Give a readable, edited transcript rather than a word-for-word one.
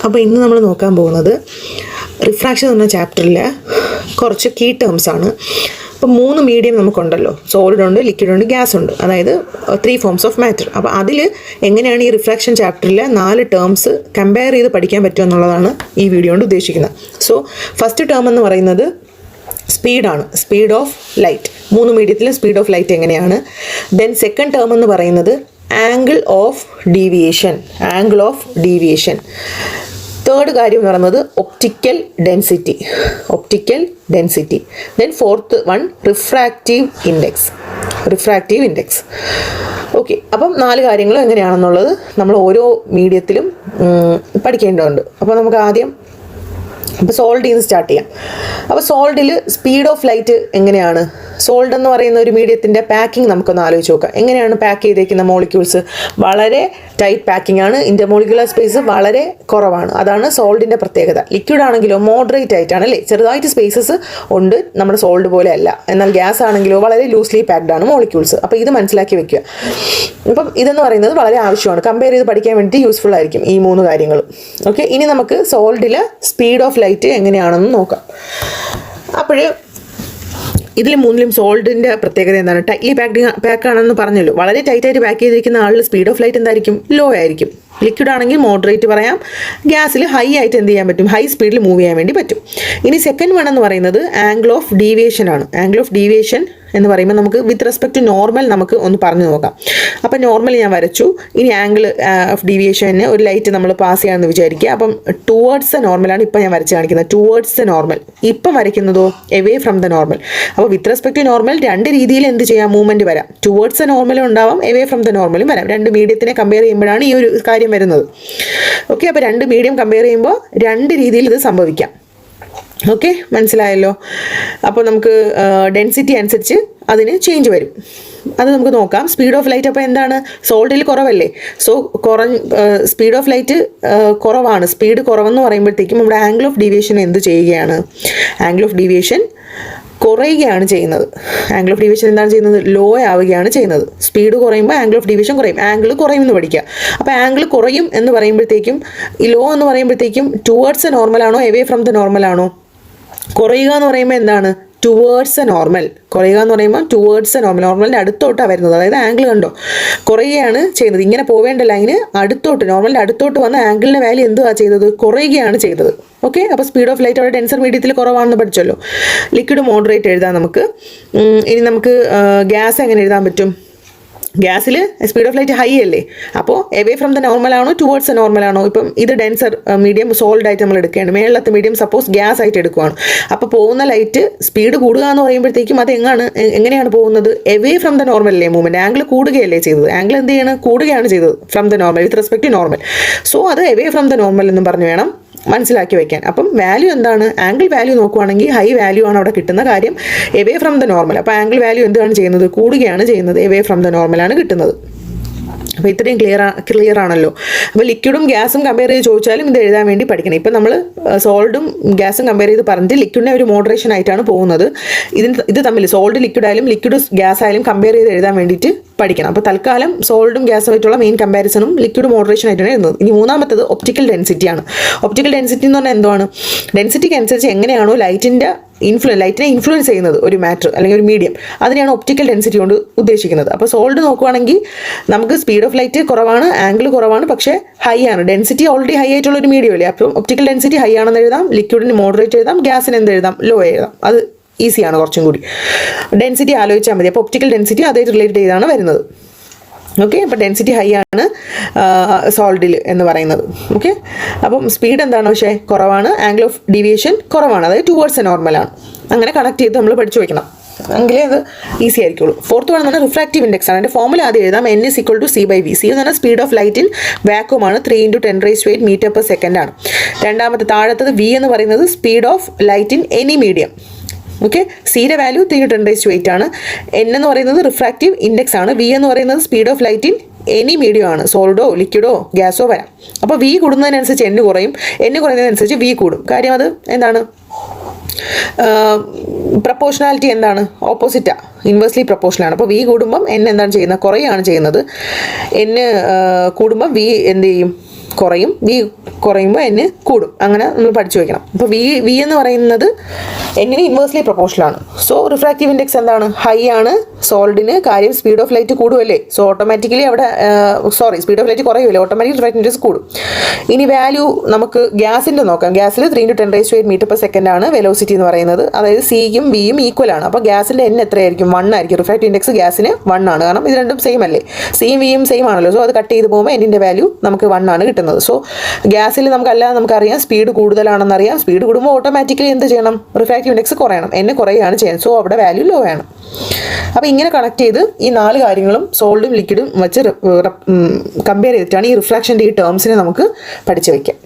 അപ്പോൾ ഇന്ന് നമ്മൾ നോക്കാൻ പോകുന്നത് റിഫ്രാക്ഷൻ എന്ന ചാപ്റ്ററിൽ കുറച്ച് കീ ടേംസ് ആണ്. അപ്പോൾ 3 മീഡിയം നമുക്കുണ്ടല്ലോ, സോളിഡ് ഉണ്ട്, ലിക്വിഡ് ഉണ്ട്, ഗ്യാസ് ഉണ്ട്, അതായത് 3 ഫോംസ് ഓഫ് മാറ്റർ. അപ്പോൾ അതിൽ എങ്ങനെയാണ് ഈ റിഫ്രാക്ഷൻ ചാപ്റ്ററിലെ 4 ടേംസ് കമ്പയർ ചെയ്ത് പഠിക്കാൻ പറ്റുക എന്നുള്ളതാണ് ഈ വീഡിയോ കൊണ്ട് ഉദ്ദേശിക്കുന്നത്. സോ ഫസ്റ്റ് ടേം എന്ന് പറയുന്നത് സ്പീഡാണ്, സ്പീഡ് ഓഫ് ലൈറ്റ്. 3 മീഡിയത്തിലും സ്പീഡ് ഓഫ് ലൈറ്റ് എങ്ങനെയാണ്. ദെൻ സെക്കൻഡ് ടേം എന്ന് പറയുന്നത് angle of deviation, angle of deviation. Third കാര്യം എന്ന് പറയുന്നത് optical density, optical density. Then fourth one refractive index, refractive index. Okay, അപ്പം 4 കാര്യങ്ങളും എങ്ങനെയാണെന്നുള്ളത് നമ്മൾ ഓരോ മീഡിയത്തിലും പഠിക്കേണ്ടതുണ്ട്. അപ്പോൾ നമുക്ക് ആദ്യം അപ്പോൾ സോൾഡിൽ നിന്ന് സ്റ്റാർട്ട് ചെയ്യാം. അപ്പോൾ സോൾഡിൽ സ്പീഡ് ഓഫ് ലൈറ്റ് എങ്ങനെയാണ്? സോൾഡ് എന്ന് പറയുന്ന ഒരു മീഡിയത്തിൻ്റെ പാക്കിംഗ് നമുക്കൊന്ന് ആലോചിച്ച് നോക്കാം. എങ്ങനെയാണ് പാക്ക് ചെയ്തേക്കുന്ന മോളിക്യൂൾസ്? വളരെ ടൈറ്റ് പാക്കിംഗ് ആണ്, ഇൻ്റർമോളിക്കുലർ സ്പേസ് വളരെ കുറവാണ്. അതാണ് സോൾഡിൻ്റെ പ്രത്യേകത. ലിക്വിഡ് ആണെങ്കിലോ മോഡറേറ്റ് ആയിട്ടാണ് അല്ലേ, ചെറുതായിട്ട് സ്പേസസ് ഉണ്ട്, നമ്മുടെ സോൾഡ് പോലെ അല്ല. എന്നാൽ ഗ്യാസ് ആണെങ്കിലോ വളരെ ലൂസ്ലി പാക്ഡ് ആണ് മോളിക്യൂൾസ്. അപ്പോൾ ഇത് മനസ്സിലാക്കി വെക്കുക. അപ്പം ഇതെന്ന് പറയുന്നത് വളരെ ആവശ്യമാണ്, കമ്പയർ ചെയ്ത് പഠിക്കാൻ വേണ്ടി യൂസ്ഫുൾ ആയിരിക്കും ഈ 3 കാര്യങ്ങളും. ഓക്കെ, ഇനി നമുക്ക് സോൾഡിൽ സ്പീഡ് ഓഫ് ലൈറ്റ് എങ്ങനെയാണെന്ന് നോക്കാം. അപ്പോൾ ഇതിൽ 3ലും സോൾഡിൻ്റെ പ്രത്യേകത എന്താണ്? ടൈറ്റ്ലി പാക്കാണെന്ന് പറഞ്ഞല്ലോ. വളരെ ടൈറ്റായിട്ട് പാക്ക് ചെയ്തിരിക്കുന്ന ആളിൽ സ്പീഡ് ഓഫ് ലൈറ്റ് എന്തായിരിക്കും? ലോ ആയിരിക്കും. ലിക്വിഡ് ആണെങ്കിൽ മോഡറേറ്റ് പറയാം, ഗ്യാസിൽ ഹൈ ആയിട്ട് എന്ത് ചെയ്യാൻ പറ്റും? ഹൈ സ്പീഡിൽ മൂവ് ചെയ്യാൻ വേണ്ടി പറ്റും. ഇനി സെക്കൻഡ് വൺ എന്ന് പറയുന്നത് ആംഗിൾ ഓഫ് ഡീവിയേഷൻ ആണ്. ആംഗിൾ ഓഫ് ഡീവിയേഷൻ എന്ന് പറയുമ്പോൾ നമുക്ക് വിത്ത് റെസ്പെക്ട് ടു നോർമൽ നമുക്ക് ഒന്ന് പറഞ്ഞു നോക്കാം. അപ്പോൾ നോർമൽ ഞാൻ വരച്ചു. ഇനി ആംഗിൾ ഓഫ് ഡീവിയേഷന് ഒരു ലൈറ്റ് നമ്മൾ പാസ് ചെയ്യാമെന്ന് വിചാരിക്കുക. അപ്പം ടുവേർഡ്സ് ദ നോർമലാണ് ഇപ്പം ഞാൻ വരച്ച് കാണിക്കുന്നത്, ടുവേർഡ്സ് ദ നോർമൽ. ഇപ്പം വരയ്ക്കുന്നതോ എവേ ഫ്രം ദ നോർമൽ. അപ്പോൾ വിത്ത് റെസ്പെക്ട് ടു നോർമൽ 2 രീതിയിൽ എന്ത് ചെയ്യാം? മൂവ്മെൻറ്റ് വരാം. ടുവേർഡ്സ് ദ നോർമലും ഉണ്ടാവാം, എവേ ഫ്രം ദ നോർമലും വരാം. 2 മീഡിയത്തിനെ കമ്പയർ ചെയ്യുമ്പോഴാണ് ഈ ഒരു കാര്യം വരുന്നത്. ഓക്കെ, അപ്പോൾ 2 മീഡിയം കമ്പയർ ചെയ്യുമ്പോൾ 2 രീതിയിൽ ഇത് സംഭവിക്കാം. ഓക്കെ, മനസ്സിലായല്ലോ. അപ്പോൾ നമുക്ക് ഡെൻസിറ്റി അനുസരിച്ച് അതിന് ചേഞ്ച് വരും, അത് നമുക്ക് നോക്കാം. സ്പീഡ് ഓഫ് ലൈറ്റ് അപ്പോൾ എന്താണ്? സോൾഡിൽ കുറവല്ലേ, സോ സ്പീഡ് ഓഫ് ലൈറ്റ് കുറവാണ്. സ്പീഡ് കുറവെന്ന് പറയുമ്പോഴത്തേക്കും നമ്മുടെ ആംഗിൾ ഓഫ് ഡീവിയേഷൻ എന്ത് ചെയ്യുകയാണ്? ആംഗിൾ ഓഫ് ഡീവിയേഷൻ കുറയുകയാണ് ചെയ്യുന്നത്. ആംഗിൾ ഓഫ് ഡീവിയേഷൻ എന്താണ് ചെയ്യുന്നത്? ലോ ആവുകയാണ് ചെയ്യുന്നത്. സ്പീഡ് കുറയുമ്പോൾ ആംഗിൾ ഓഫ് ഡീവിയേഷൻ കുറയും, ആംഗിൾ കുറയുമെന്ന് പഠിക്കുക. അപ്പോൾ ആംഗിൾ കുറയും എന്ന് പറയുമ്പോഴത്തേക്കും, ഈ ലോ എന്ന് പറയുമ്പോഴത്തേക്കും ടുവേർഡ്സ് നോർമലാണോ എവേ ഫ്രം ദ നോർമലാണോ? കുറയുക എന്ന് പറയുമ്പോൾ എന്താണ്? Towards A normal. കുറയുക എന്ന് പറയുമ്പോൾ ടുവേർഡ്സ് എ നോർമൽ, നോർമലിൻ്റെ അടുത്തോട്ടാണ് വരുന്നത്. അതായത് ആംഗിൾ കണ്ടോ, കുറയുകയാണ് ചെയ്യുന്നത്. ഇങ്ങനെ പോവേണ്ട ലൈന് അടുത്തോട്ട്, നോർമലിൻ്റെ അടുത്തോട്ട് വന്ന ആംഗിളിൻ്റെ വാല്യൂ എന്തുവാ ചെയ്തത്? കുറയുകയാണ് ചെയ്തത്. ഓക്കെ, അപ്പോൾ സ്പീഡ് ഓഫ് ലൈറ്റ് അവിടെ ഡെൻസർ മീഡിയത്തിൽ കുറവാണെന്ന് പഠിച്ചല്ലോ. ലിക്വിഡ് മോഡറേറ്റ് എഴുതാം നമുക്ക്. ഇനി നമുക്ക് ഗ്യാസ് എങ്ങനെ എഴുതാൻ പറ്റും? ഗ്യാസിൽ സ്പീഡ് ഓഫ് ലൈറ്റ് ഹൈ അല്ലേ, അപ്പോൾ എവേ ഫ്രം ദ നോർമലാണോ ടുവേർഡ്സ് ദ നോർമലാണോ? ഇപ്പം ഇത് ഡെൻസർ മീഡിയം സോൾഡ് ആയിട്ട് നമ്മൾ എടുക്കുകയാണ്, മേളത്തെ മീഡിയം സപ്പോസ് ഗ്യാസ് ആയിട്ട് എടുക്കുകയാണ്. അപ്പോൾ പോകുന്ന ലൈറ്റ് സ്പീഡ് കൂടുക എന്ന് പറയുമ്പോഴത്തേക്കും അത് എങ്ങനെയാണ് പോകുന്നത്? എവേ ഫ്രം ദ നോർമൽ അല്ലേ മൂവ്മെൻറ്റ്, ആംഗിൾ കൂടുകയല്ലേ ചെയ്തത്. ആംഗിൾ എന്ത് ചെയ്യണം? കൂടുകയാണ് ചെയ്തത് from the normal with respect to normal. So അത് എവേ ഫ്രം ദ നോർമൽ എന്നും പറഞ്ഞ് വേണം മനസ്സിലാക്കി വയ്ക്കാൻ. അപ്പം വാല്യൂ എന്താണ്? ആംഗിൾ വാല്യൂ നോക്കുവാണെങ്കിൽ ഹൈ വാല്യൂ ആണ് അവിടെ കിട്ടുന്ന കാര്യം, എവേ ഫ്രം ദ നോർമൽ. അപ്പോൾ ആംഗിൾ വാല്യൂ എന്താണ് ചെയ്യുന്നത്? കൂടുകയാണ് ചെയ്യുന്നത്, എവേ ഫ്രം ദ നോർമലാണ് കിട്ടുന്നത്. അപ്പോൾ ഇത്രയും ക്ലിയർ ആണല്ലോ. അപ്പോൾ ലിക്വിഡും ഗ്യാസും കമ്പയർ ചെയ്ത് ചോദിച്ചാലും ഇത് എഴുതാൻ വേണ്ടി പഠിക്കണം. ഇപ്പം നമ്മൾ സോൾഡും ഗ്യാസും കമ്പയർ ചെയ്ത് പറഞ്ഞിട്ട് ലിക്വിഡിനെ ഒരു മോഡറേഷൻ ആയിട്ടാണ് പോകുന്നത്. ഇത് തമ്മിൽ സോൾഡ് ലിക്വിഡ് ആയാലും ലിക്വിഡ് ഗ്യാസ് ആയാലും കമ്പയർ ചെയ്ത് എഴുതാൻ വേണ്ടിയിട്ട് പഠിക്കണം. അപ്പോൾ തൽക്കാലം സോൾഡും ഗ്യാസുമായിട്ടുള്ള മെയിൻ കമ്പാരിസണും ലിക്വിഡ് മോഡറേഷൻ ആയിട്ടാണ് എഴുതുന്നത്. ഇനി മൂന്നാമത്തത് ഒപ്റ്റിക്കൽ ഡെൻസിറ്റിയാണ്. ഒപ്റ്റിക്കൽ ഡെൻസിറ്റി എന്ന് പറഞ്ഞാൽ എന്തുവാണ്? ഡെൻസിറ്റിക്ക് അനുസരിച്ച് എങ്ങനെയാണോ ലൈറ്റിനെ ഇൻഫ്ലുവൻസ് ചെയ്യുന്നത് ഒരു മാറ്റർ അല്ലെങ്കിൽ ഒരു മീഡിയം, അതിനെയാണ് ഒപ്റ്റിക്കൽ ഡെൻസിറ്റി കൊണ്ട് ഉദ്ദേശിക്കുന്നത്. അപ്പോൾ സോൾഡ് നോക്കുവാണെങ്കിൽ നമുക്ക് സ്പീഡ് ഓഫ് ലൈറ്റ് കുറവാണ്, ആംഗിൾ കുറവാണ്, പക്ഷേ ഹൈ ആണ്. ഡെൻസിറ്റി ഓൾറെഡി ഹൈ ആയിട്ടുള്ള ഒരു മീഡിയം അല്ലേ, അപ്പോൾ ഒപ്റ്റിക്കൽ ഡെൻസിറ്റി ഹൈ ആണെന്ന് എഴുതാം, ലിക്വിഡിന് മോഡറേറ്റ് എഴുതാം, ഗ്യാസിന് എന്ത് എഴുതാം? ലോ എഴുതാം. അത് ഈസിയാണ് കുറച്ചും കൂടി. ഡെൻസിറ്റി ആലോചിച്ചാൽ മതി. അപ്പോൾ ഒപ്റ്റിക്കൽ ഡെൻസിറ്റി അതേ റിലേറ്റ് ചെയ്താണ് വരുന്നത്. ഓക്കെ, അപ്പോൾ ഡെൻസിറ്റി ഹൈ ആണ് സോൾഡിൽ എന്ന് പറയുന്നത്. ഓക്കെ, അപ്പം സ്പീഡ് എന്താണ്? പക്ഷേ കുറവാണ്, ആംഗിൾ ഓഫ് ഡീവിയേഷൻ കുറവാണ്, അതായത് ടുവേർഡ്സ് എ നോർമലാണ്. അങ്ങനെ കണക്ട് ചെയ്ത് നമ്മൾ പഠിച്ചു വയ്ക്കണം, എങ്കിലേ അത് ഈസി ആയിരിക്കുള്ളൂ. ഫോർത്ത് വൺ എന്ന് പറഞ്ഞാൽ റിഫ്രാക്റ്റീവ് ഇൻഡെക്സ് ആണ്. അതിൻ്റെ ഫോമുല ആദ്യം എഴുതാം, N = C/V. C എന്ന് പറഞ്ഞാൽ speed of light in വാക്യൂമാണ്, 3 × 10⁸ metre second ആണ്. രണ്ടാമത്തെ താഴത്തത് V എന്ന് പറയുന്നത് speed of light in any medium. Okay, സിയുടെ വാല്യൂ 3 × 10⁸ ആണ്. N എന്ന് പറയുന്നത് റിഫ്രാക്റ്റീവ് ഇൻഡെക്സ് ആണ്. V എന്ന് പറയുന്നത് speed of light in any medium ആണ്, സോളിഡോ ലിക്വിഡോ ഗ്യാസോ വരാം. അപ്പോൾ V കൂടുന്നതിനനുസരിച്ച് N കുറയും, N കുറയുന്നതിനനുസരിച്ച് V കൂടും. കാര്യം അത് എന്താണ്? പ്രപ്പോർഷണാലിറ്റി എന്താണ്? ഓപ്പോസിറ്റാണ്, ഇൻവേഴ്സ്ലി പ്രപ്പോർഷനാണ്. അപ്പോൾ V കൂടുമ്പം N എന്താണ് ചെയ്യുന്നത്? കുറയാണ് ചെയ്യുന്നത്. N കൂടുമ്പം V എന്ത് ചെയ്യും? കുറയും, വി കുറയുമ്പോൾ എൻ കൂടും. അങ്ങനെ നമ്മൾ പഠിച്ചു വയ്ക്കണം. അപ്പോൾ വി എന്ന് പറയുന്നത് എന്നിന് ഇൻവേഴ്സ്ലി പ്രൊപ്പോർഷനാണ്. സോ റിഫ്രാക്റ്റീവ് ഇൻഡെക്സ് എന്താണ്? ഹൈ ആണ്. സോളിഡിന് കാര്യം സ്പീഡ് ഓഫ് ലൈറ്റ് കൂടുമല്ലേ, സോ ഓട്ടോമാറ്റിക്കലി അവിടെ സ്പീഡ് ഓഫ് ലൈറ്റ് കുറയുമല്ലേ, ഓട്ടോമാറ്റിക്കലി റിഫ്രാക്റ്റീവ് ഇൻഡെക്സ് കൂടും. ഇനി വാല്യൂ നമുക്ക് ഗ്യാസിൻ്റെ നോക്കാം. ഗ്യാസിൽ 3 × 10⁸ m/s ആണ് വെലോസിറ്റി എന്ന് പറയുന്നത്. അതായത് സിയും വിയും ഈക്വൽ ആണ്. അപ്പോൾ ഗ്യാസിൻ്റെ എൻ എത്രയായിരിക്കും? 1 ആയിരിക്കും. റിഫ്രാക്റ്റീവ് ഇൻഡെക്സ് ഗ്യാസിന് 1 ആണ്. കാരണം ഇത് രണ്ടും സെയിം അല്ലേ, സിയും വിയും സെയിം ആണല്ലോ. സോ അത് കട്ട് ചെയ്ത് പോകുമ്പോൾ എന്നിൻ്റെ വാല്യൂ നമുക്ക് 1 ആണ് കിട്ടുന്നത്. സോ ഗ്യാസിൽ നമുക്കറിയാം സ്പീഡ് കൂടുതലാണെന്നറിയാം. സ്പീഡ് കൂടുമ്പോൾ ഓട്ടോമാറ്റിക്കലി എന്ത് ചെയ്യണം? റിഫ്രാക്റ്റീവ് ഇൻഡെക്സ് കുറയണം, എന്നെ കുറയുകയാണ് ചെയ്യുന്നത്. സോ അവിടെ വാല്യൂ ലോ ആണ്. അപ്പോൾ ഇങ്ങനെ കണക്ട് ചെയ്ത് ഈ 4 കാര്യങ്ങളും സോൾഡും ലിക്വിഡും വെച്ച് കമ്പയർ ചെയ്തിട്ടാണ് ഈ റിഫ്രാക്ഷൻ്റെ ഈ ടേംസിനെ നമുക്ക് പഠിച്ചു വയ്ക്കാം.